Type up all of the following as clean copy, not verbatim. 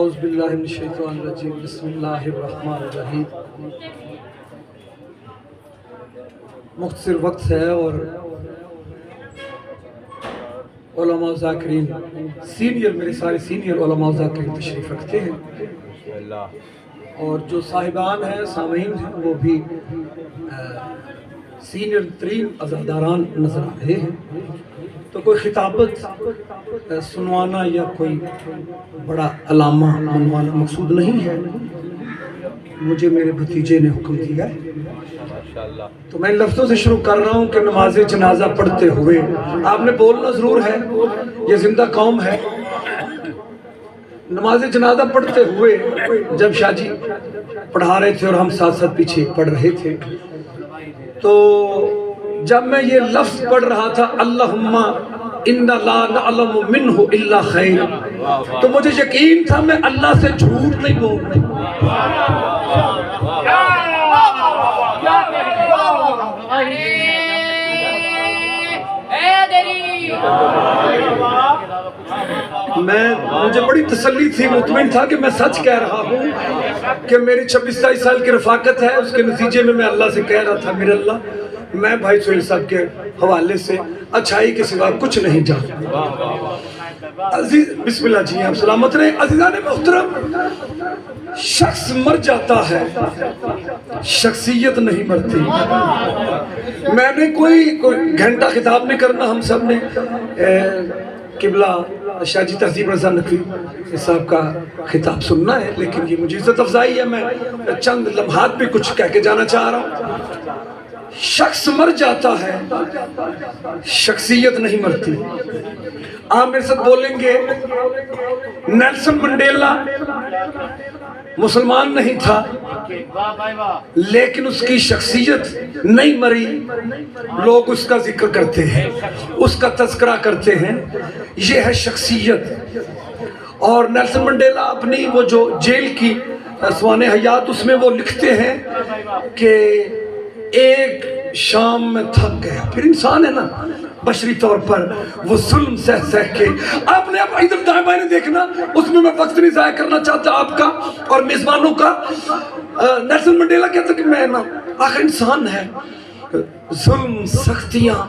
اعوذ باللہ من الشیطان الرجیم بسم اللہ الرحمن الرحیم۔ مختصر وقت ہے اور علماء ذاکرین میرے سارے سینئر علماء ذاکرین تشریف رکھتے ہیں اور جو صاحبان ہیں سامعین ہیں وہ بھی سینئر ترین عزاداران نظر آ رہے ہیں، تو کوئی خطابت سنوانا یا کوئی بڑا علامہ منوانا مقصود نہیں ہے، مجھے میرے بھتیجے نے حکم دیا ہے تو میں ان لفظوں سے شروع کر رہا ہوں کہ نماز جنازہ پڑھتے ہوئے آپ نے بولنا ضرور ہے، یہ زندہ قوم ہے۔ نماز جنازہ پڑھتے ہوئے جب شاہ جی پڑھا رہے تھے اور ہم ساتھ ساتھ پیچھے پڑھ رہے تھے، تو جب میں یہ لفظ پڑھ رہا تھا اللہم انا لا نعلم منہ الا خیر، تو مجھے یقین تھا میں اللہ سے جھوٹ نہیں بول رہا۔ مجھے بڑی تسلی تھی، مطمئن تھا کہ میں سچ کہہ رہا ہوں کہ میری 26-27 سال کی رفاقت ہے، اس کے نتیجے میں اللہ سے کہہ رہا تھا میرے اللہ میں بھائی سہیل صاحب کے حوالے سے اچھائی کے سوا کچھ نہیں جانتا۔ عزیز بسم اللہ جی آپ سلامت رہیں۔ عزیزان محترم، شخص مر جاتا ہے، شخصیت نہیں مرتی۔ میں نے کوئی گھنٹہ خطاب نہیں کرنا، ہم سب نے قبلہ شاہ جی تہذیب رضا نقوی صاحب کا خطاب سننا ہے، لیکن یہ مجھے عزت افزائی ہے، میں چند لمحات پہ کچھ کہہ کے جانا چاہ رہا ہوں۔ شخص مر جاتا ہے، شخصیت نہیں مرتی۔ آپ میرے ساتھ بولیں گے نیلسن منڈیلا مسلمان نہیں تھا لیکن اس کی شخصیت نہیں مری، لوگ اس کا ذکر کرتے ہیں، اس کا تذکرہ کرتے ہیں، یہ ہے شخصیت۔ اور نیلسن منڈیلا اپنی وہ جو جیل کی سوانح حیات اس میں وہ لکھتے ہیں کہ ایک شام میں تھک گیا، پھر انسان ہے نا بشری طور پر وہ ظلم سہ کے آپ نے اب ادھر دائیں بائیں دیکھنا، اس میں وقت نہیں ضائع کرنا چاہتا آپ کا اور میزبانوں کا۔ نیلسن منڈیلا کہتا کہ میں نا آخر انسان ہے، ظلم سختیاں،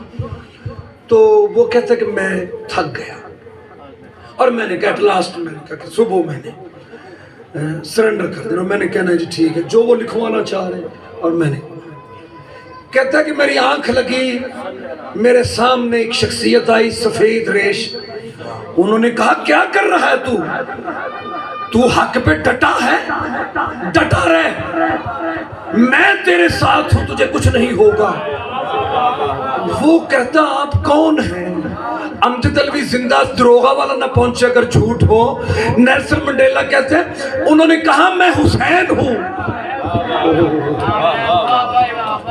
تو وہ کہتا کہ میں تھک گیا اور میں نے کہا لاسٹ میں نے کہا کہ صبح میں نے سرنڈر کر دینا، میں نے کہنا جی ٹھیک ہے جو وہ لکھوانا چاہ رہے، اور میں نے کہتا ہے کہ میری آنکھ لگی، میرے سامنے ایک شخصیت آئی سفید ریش، انہوں نے کہا کیا کر رہا ہے تو حق پہ ڈٹا ہے، ڈٹا رہے، میں تیرے ساتھ ہوں، تجھے کچھ نہیں ہوگا۔ وہ کہتا آپ کون ہیں؟ امجد علوی زندہ دروغہ والا نہ پہنچے اگر جھوٹ ہو۔ نیلسن منڈیلا کہتے ہیں انہوں نے کہا میں حسین ہوں۔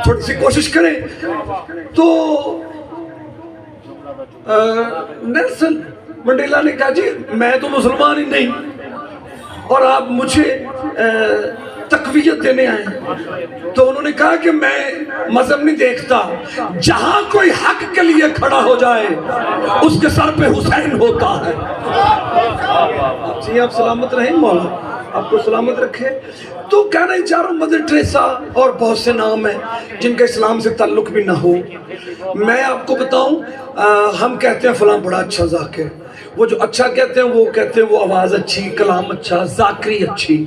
تھوڑی سی کوشش کریں تو نیلسن منڈیلا نے کہا جی میں تو مسلمان ہی نہیں اور آپ مجھے تقویت دینے آئے، تو انہوں نے کہا کہ میں مذہب نہیں دیکھتا، جہاں کوئی حق کے لیے کھڑا ہو جائے اس کے سر پہ حسین ہوتا ہے۔ جی آپ سلامت رہیں، مولا آپ کو سلامت رکھے۔ تو کہنا ہی چاہ رہا ہوں مدر ٹریسا اور بہت سے نام ہیں جن کا اسلام سے تعلق بھی نہ ہو۔ میں آپ کو بتاؤں ہم کہتے ہیں فلاں بڑا اچھا ذاکر، وہ جو اچھا کہتے ہیں وہ کہتے ہیں وہ آواز اچھی، کلام اچھا، ذاکری اچھی۔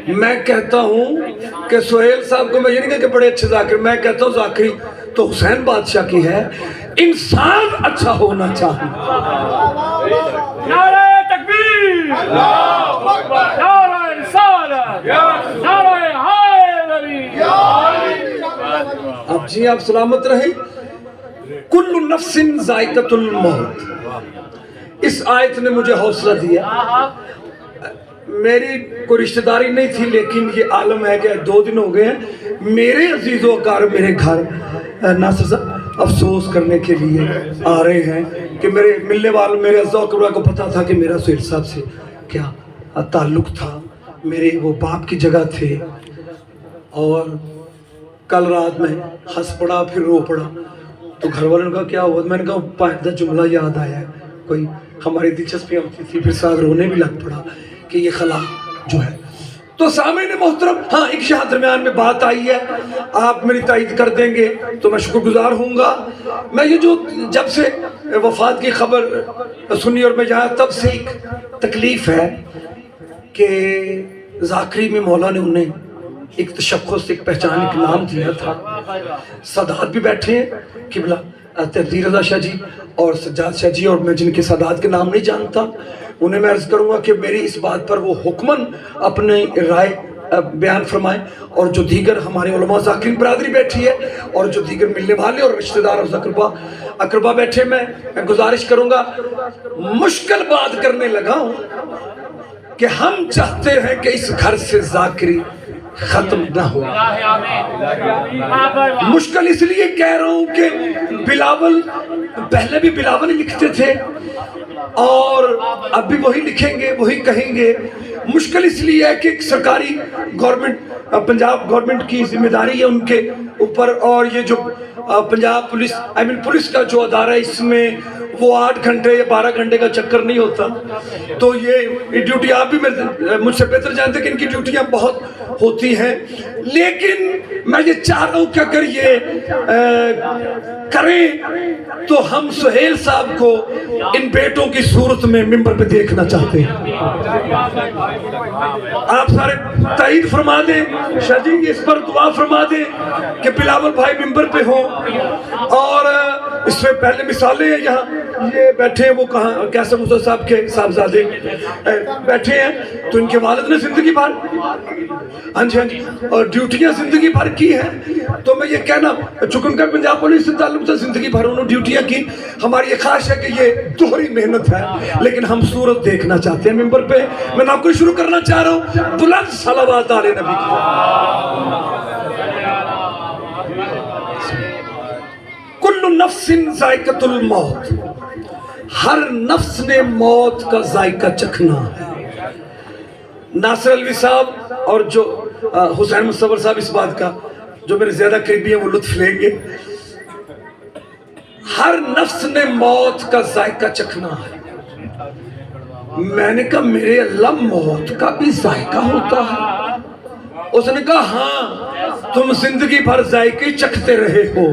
میں کہتا ہوں کہ سہیل صاحب کو میں یہ نہیں کہا کہ بڑے اچھے ذاکر، میں کہتا ہوں ذاکری تو حسین بادشاہ کی ہے، انسان اچھا ہونا چاہیے۔ نعرہ تکبیر، نعرہ رسالت، نعرہ حیدری۔ اب جی آپ سلامت رہیں۔ کل نفس ذائقۃ الموت، اس آیت نے مجھے حوصلہ دیا۔ میری کوئی رشتہ داری نہیں تھی لیکن یہ عالم ہے کہ 2 دن ہو گئے ہیں میرے عزیز و اقارب میرے گھر ناصر صاحب افسوس کرنے کے لیے آ رہے ہیں کہ میرے ملنے والوں میرے عزیز و اقارب کو پتا تھا کہ میرا سہیل صاحب سے کیا تعلق تھا، میرے وہ باپ کی جگہ تھے، اور کل رات میں ہنس پڑا پھر رو پڑا، تو گھر والوں نے کہا کیا ہوا؟ میں نے کہا پائندہ جملہ یاد آیا ہے، کوئی ہماری دلچسپیاں ہوتی تھی، پھر ساتھ رونے بھی لگ پڑا کہ یہ خلا جو ہے. تو سامعین محترم، ہاں ایک یہاں درمیان میں بات آئی ہے، آپ میری تائید کر دیں گے تو میں شکر گزار ہوں گا. میں یہ جو جب سے وفات کی خبر سنی اور میں جہاں، تب سے ایک تکلیف ہے کہ ذاکری میں مولا نے انہیں ایک تشخص، ایک پہچان، ایک نام دیا تھا. سادات بھی بیٹھے ہیں قبلہ تقدیر رضا شاہ جی اور سجاد شاہ جی، اور میں جن کے سادات کے نام نہیں جانتا انہیں میں عرض کروں گا کہ میری اس بات پر وہ حکماً اپنے رائے بیان فرمائیں. اور جو دیگر ہمارے علماء ذاکرین برادری بیٹھی ہے اور جو دیگر ملنے والے اور رشتہ دار اور اقربا بیٹھے، میں گزارش کروں گا. مشکل بات کرنے لگا ہوں کہ ہم چاہتے ہیں کہ اس گھر سے ذاکری ختم نہ ہو. مشکل اس لیے کہہ رہا ہوں کہ بلاول پہلے بھی بلاول ہی لکھتے تھے اور اب بھی وہی لکھیں گے، وہی کہیں گے. مشکل اس لیے ہے کہ سرکاری گورنمنٹ، پنجاب گورنمنٹ کی ذمہ داری ہے ان کے اوپر، اور یہ جو پنجاب پولیس، پولیس کا جو ادارہ ہے، اس میں وہ 8 گھنٹے یا 12 گھنٹے کا چکر نہیں ہوتا. تو یہ ڈیوٹی آپ بھی مجھ سے بہتر جانتے ہیں کہ ان کی ڈیوٹیاں بہت ہوتی ہیں. لیکن میں یہ چاہ رہا ہوں کہ اگر یہ کریں تو ہم سہیل صاحب کو ان بیٹوں کی صورت میں ممبر پہ دیکھنا چاہتے ہیں. آپ سارے تائید فرما دیں شاہ جی، اس پر دعا فرما دیں کہ بلاول بھائی ممبر پہ ہوں. اور اس میں پہلے مثالیں ہیں، یہاں یہ بیٹھے ہیں، وہ کہاں کیسے مصطفیٰ صاحب کے صاحبزادے بیٹھے ہیں، تو ان کے والد نے زندگی بھر، ہاں جی اور ڈیوٹیاں زندگی بھر کی ہیں. تو میں یہ کہنا، چونکہ ان کا پنجاب پولیس سے تعلق تھا، زندگی بھر انہوں نے ڈیوٹیاں کی. ہماری یہ خواہش ہے کہ یہ دوہری محنت ہے، لیکن ہم صورت دیکھنا چاہتے ہیں ممبر پہ. میں نام کو شروع کرنا چاہ رہا ہوں، بلند صلوات علی نبی کی. کل نفس ذائقۃ الموت، ہر نفس نے موت کا ذائقہ چکھنا ہے. ناصر الوی صاحب اور جو حسین مصور صاحب اس بات کا جو میرے زیادہ قریبی ہیں وہ لطف لیں گے. ہر نفس نے موت کا ذائقہ چکھنا ہے. میں نے کہا میرے اللہ موت کا بھی ذائقہ ہوتا ہے؟ اس نے کہا ہاں، تم زندگی بھر ذائقے چکھتے رہے ہو،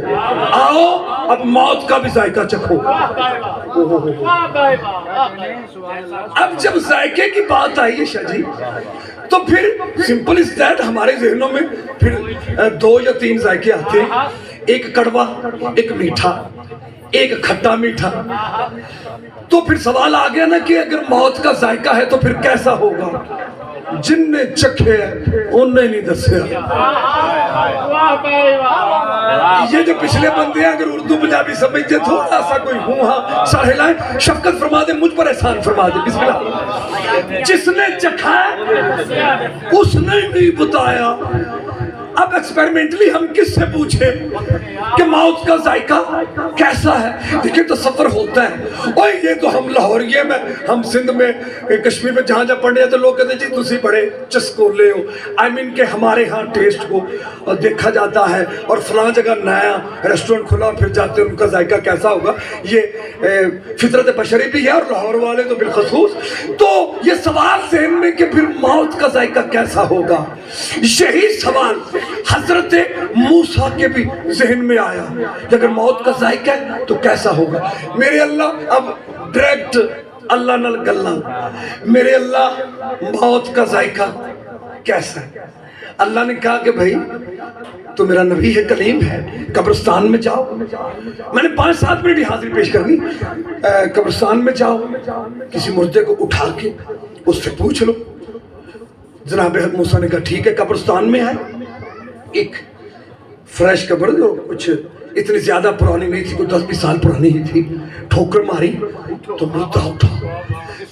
آؤ اب موت کا بھی ذائقہ چکھو. اب جب ذائقے کی بات آئی ہے شاہ جی، تو پھر سمپل اس دیٹ ہمارے ذہنوں میں پھر 2 یا 3 ذائقے آتے ہیں، ایک کڑوا، ایک میٹھا، ایک کھٹا میٹھا. تو پھر سوال آ گیا نا کہ اگر موت کا ذائقہ ہے تو پھر کیسا ہوگا؟ جن نے چکھے انہوں نے نہیں دسیا. یہ جو پچھلے بندے ہیں اگر اردو پنجابی سمجھتے تھوڑا سا کوئی ہوں ہاں ساڑھے لائیں، شفقت فرما دے، مجھ پر احسان فرما دے. بسم اللہ. جس نے چکھا اس نے نہیں بتایا. اب ایکسپیریمنٹلی ہم کس سے پوچھیں کہ موت کا ذائقہ کیسا ہے؟ دیکھیں تصور ہوتا ہے، اوہ یہ تو ہم لاہوریے میں، ہم سندھ میں، کشمیر میں جہاں جہاں پڑھنے تو لوگ کہتے ہیں جی تسی بڑے چسکولے ہو. کہ ہمارے ہاں ٹیسٹ کو دیکھا جاتا ہے اور فلاں جگہ نیا ریسٹورنٹ کھلا پھر جاتے ہیں، ان کا ذائقہ کیسا ہوگا. یہ فطرت بشری بھی ہے اور لاہور والے تو بالخصوص. تو یہ سوال ذہن میں کہ پھر موت کا ذائقہ کیسا ہوگا، یہی سوال حضرت موسیٰ کے بھی ذہن میں آیا کہ اگر موت کا ذائقہ ہے تو کیسا ہوگا. میرے اللہ اب ڈائریکٹ اللہ نال گلاں، میرے اللہ موت کا ذائقہ کیسا ہے؟ اللہ نے کہا کہ بھائی تو میرا نبی ہے، کلیم ہے، قبرستان میں جاؤ. میں نے 5-7 منٹ ہی حاضری پیش کرنی. قبرستان میں جاؤ، کسی مردے کو اٹھا کے اس سے پوچھ لو. جناب موسیٰ نے کہا ٹھیک ہے. قبرستان میں آئے، ایک فریش قبر جو کچھ اتنی زیادہ پرانی نہیں تھی، کوئی 10-20 سال پرانی ہی تھی. ٹھوکر ماری تو مردہ اٹھا.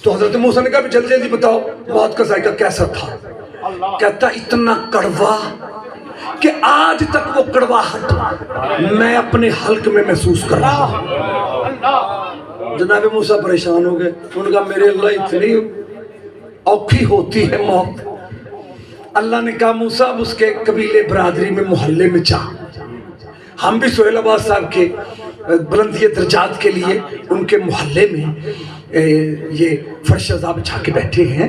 تو حضرت موسیٰ نے کہا جلدی جلدی بتاؤ موت کا ذائقہ کیسا تھا. کہتا اتنا کڑوا کہ آج تک وہ کڑواہٹ میں اپنے حلق میں محسوس کر رہا ہوں. جناب موسیٰ پریشان ہو گئے. انہوں نے کہا میرے اللہ اتنی اوکھی ہوتی ہے موت. اللہ نے کہا موسیٰ اب اس کے قبیلے برادری میں محلے میں جا. ہم بھی سہیل عباس صاحب کے بلندی درجات کے لیے ان کے محلے میں یہ فرش عذاب بچھا کے بیٹھے ہیں.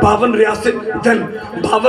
52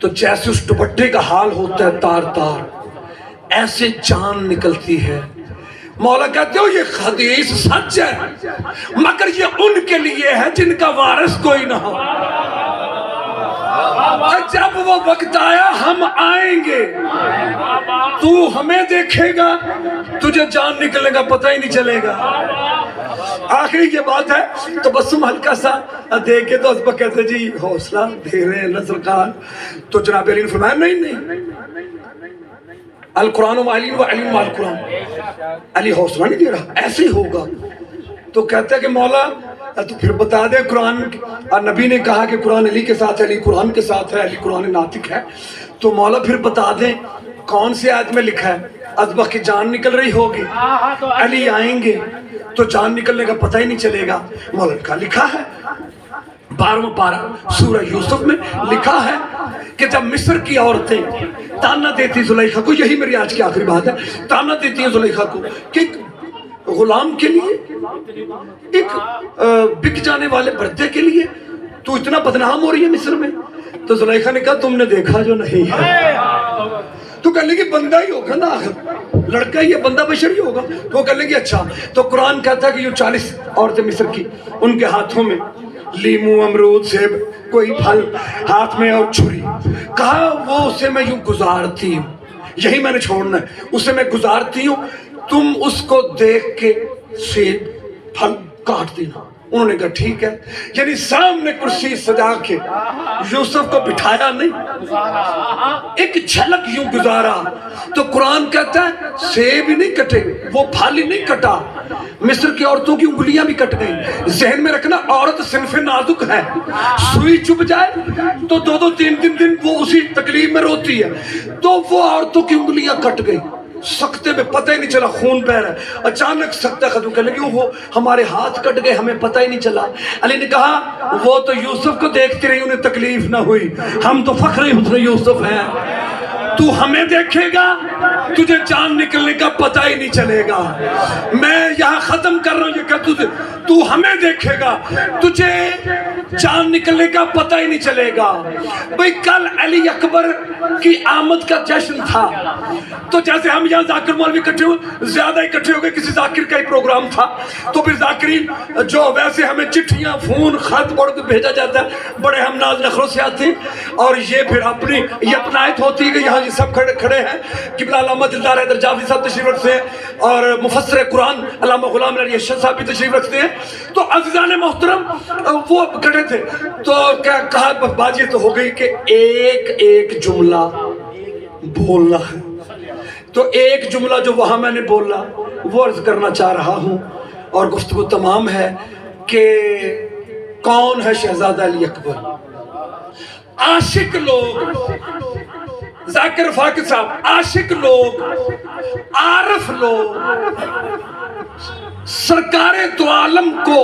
تو جیسے اس دوپٹے کا حال ہوتا ہے تار تار، ایسے جان نکلتی ہے۔ مولا کہتے ہو یہ حدیث سچ ہے، مگر یہ ان کے لیے ہے جن کا وارث کوئی نہ ہو۔ جب وہ وقت آیا ہم آئیں گے، تو ہمیں دیکھے گا، تجھے جان نکلنے کا پتہ ہی نہیں چلے گا۔ آخری یہ بات ہے، تبسم ہلکا سا دے کے تو ازبا کہتے جی حوصلہ دے رہے ہیں سرکار، تو جناب علی نے فرمایا نہیں، القرآن و علیم و علیم و القرآن، علی حوصلہ نہیں دے رہا، ایسے ہی ہوگا۔ تو کہتا ہے کہ مولا تو پھر بتا دے، قرآن نبی نے کہا کہ قرآن علی کے ساتھ ہے، علی قرآن کے ساتھ ہے، علی قرآن ناطق ہے، تو مولا پھر بتا دیں کون سی آیت میں لکھا ہے ازبا کی جان نکل رہی ہوگی، علی آئیں گے تو جان نکلنے کا پتہ ہی نہیں چلے گا۔ مولا کا لکھا ہے 12واں پارہ سورہ یوسف میں لکھا ہے کہ جب مصر کی عورتیں تانا دیتی زلیخا کو، یہی میری آج کی آخری بات ہے، تانا دیتی ہیں زلیخا کو کہ غلام کے لیے، ایک بک جانے والے بردے کے لیے تو اتنا بدنام ہو رہی ہے مصر میں، تو زلیخا نے کہا تم نے دیکھا جو نہیں ہے، تو کہنے لگی بندہ ہی ہوگا نا، آخر لڑکا ہی ہے، بندہ بشر ہی ہوگا، تو وہ کہنے لگی اچھا۔ تو قرآن کہتا ہے کہ یہ 40 عورتیں مصر کی، ان کے ہاتھوں میں لیمو، امرود، سیب، کوئی پھل ہاتھ میں اور چھری، کہا وہ اسے میں یوں گزارتی ہوں، یہی میں نے چھوڑنا ہے، اسے میں گزارتی ہوں، تم اس کو دیکھ کے سیب پھل کاٹ دینا۔ انہوں نے کہا ٹھیک ہے، یعنی سامنے کرسی سجا کے یوسف کو بٹھایا نہیں، ایک جھلک یوں گزارا۔ تو قرآن کہتا ہے سیب ہی نہیں کٹے، وہ پھل ہی نہیں کٹا، مصر کی عورتوں کی انگلیاں بھی کٹ گئیں۔ ذہن میں رکھنا عورت صنف نازک ہے، سوئی چبھ جائے تو 2 3 دن وہ اسی تکلیف میں روتی ہے، تو وہ عورتوں کی انگلیاں کٹ گئی، سکتے میں پتہ ہی نہیں چلا، خون بہ رہا ہے، اچانک سکتہ ختم کرنے لگی، وہ ہمارے ہاتھ کٹ گئے، ہمیں پتہ ہی نہیں چلا۔ علی نے کہا وہ تو یوسف کو دیکھتی رہی، انہیں تکلیف نہ ہوئی، ہم تو فخر حسن یوسف ہیں، تو ہمیں دیکھے گا تجھے جان نکلنے کا پتہ ہی نہیں چلے گا۔ میں یہاں ختم کر رہا ہوں یہ کہ تو ہمیں دیکھے گا، تجھے جان نکلنے کا پتہ ہی نہیں چلے گا۔ بھئی کل علی اکبر کی آمد کا جشن تھا، تو جیسے ہم یہاں ذاکر مولوی اکٹھے ہوئے، زیادہ اکٹھے ہو گئے، کسی ذاکر کا ہی پروگرام تھا، تو پھر ذاکرین جو ویسے ہمیں چٹھیاں، فون، خط پڑھ کے بھیجا جاتا ہے، بڑے ہم ناز نخروں سے آتے ہیں، اور یہ پھر اپنی یہ اپنائت ہوتی ہے کہ یہاں یہ سب کھڑے ہیں۔ قبلہ علامہ دلدار حیدر جعفری صاحب تشریف رکھتے ہیں، اور مفسر قرآن علامہ غلام علی اشرف صاحب بھی تشریف رکھتے ہیں۔ تو عزیزان محترم وہ کھڑے تھے، تو کہا بات یہ تو ہو گئی کہ ایک جملہ بولنا ہے، تو ایک جملہ جو وہاں میں نے بولا وہ عرض کرنا چاہ رہا ہوں، اور گفتگو تمام ہے کہ کون ہے شہزادہ علی اکبر۔ عاشق لوگ، ذاکر فاقد صاحب، عاشق لوگ، عارف لوگ سرکار دو عالم کو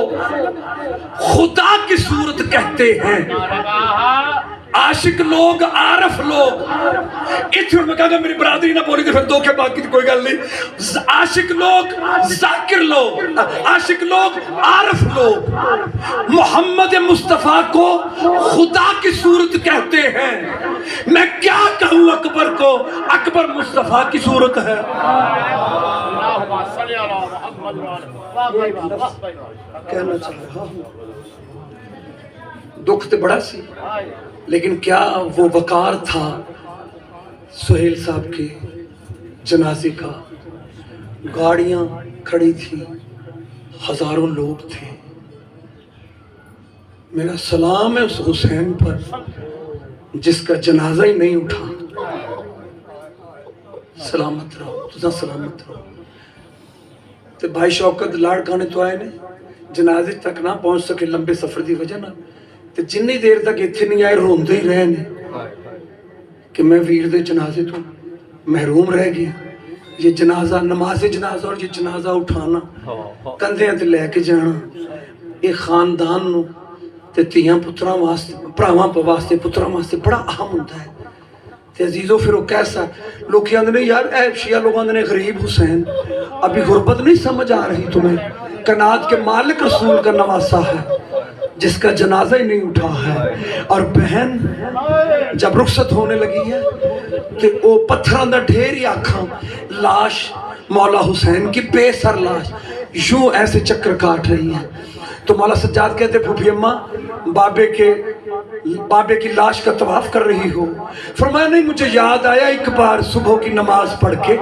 خدا کی صورت کہتے ہیں۔ عاشق لوگ، عارف لوگ، اتنے میں کہا کہ میری برادری نہ بولی تو پھر دو کے باقی کوئی گل نہیں۔ عاشق لوگ، ذاکر لوگ، عاشق لوگ، عارف لوگ محمد مصطفیٰ کو خدا کی صورت کہتے ہیں۔ میں کیا کہوں اکبر کو، اکبر مصطفیٰ کی صورت ہے۔ کہنا چاہ رہا ہوں دکھ تو بڑا سی، لیکن کیا وہ وقار تھا سہیل صاحب کے جنازے کا، گاڑیاں کھڑی تھی، ہزاروں لوگ تھے۔ میرا سلام ہے اس حسین پر جس کا جنازہ ہی نہیں اٹھا۔ سلامت رہو، تجھا سلامت رہو۔ تو بھائی شوکت لاڑ کھانے تو آئے نے، جنازے تک نہ پہنچ سکے لمبے سفر دی وجہ نہ، تو جنی دیر تک اتنے نہیں آئے روندے ہی رہے نے کہ میں ویر دے جنازے تو محروم رہ گیا۔ یہ جنازہ، نماز جنازہ اور یہ جنازہ اٹھانا، کندھے تے لے کے جانا، یہ خاندان نو تے تیاں پتراں واسطے، پراواں واسطے، پتراں واسطے بڑا اہم ہوتا ہے۔ تے عزیزو پھر وہ کیسا لوگ کہتے ہیں یار اے شیعہ لوگ کہتے ہیں غریب حسین، ابھی غربت نہیں سمجھ آ رہی تمہیں، کائنات کے مالک رسول کا نواسا ہے۔ جس کا جنازہ ہی نہیں اٹھا ہے. اور بہن جب رخصت ہونے لگی ہے کہ وہ پتھراں دا ڈھیر ہی آکھاں لاش مولا حسین کی بے سر لاش یوں ایسے چکر کاٹ رہی ہے. تو مولا سجاد کہتے پھوپھی اماں بابے کی لاش کا طواف کر رہی ہو؟ فرمایا نہیں، مجھے یاد آیا ایک بار صبح کی نماز پڑھ کے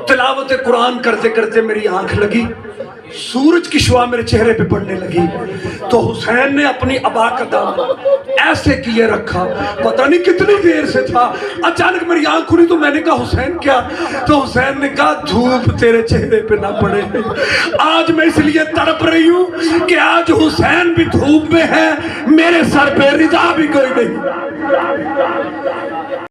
تلاوت قرآن کرتے کرتے میری آنکھ لگی، سورج کی شعاع میرے چہرے پہ پڑنے لگی، تو حسین نے اپنی عبا کا دامن ایسے کیے رکھا، پتہ نہیں کتنی دیر سے تھا. اچانک میری آنکھ کھلی تو میں نے کہا حسین کیا؟ تو حسین نے کہا دھوپ تیرے چہرے پہ نہ پڑے. آج میں اس لیے تڑپ رہی ہوں کہ آج حسین بھی دھوپ میں ہے، میرے سر پہ رضا بھی کوئی نہیں.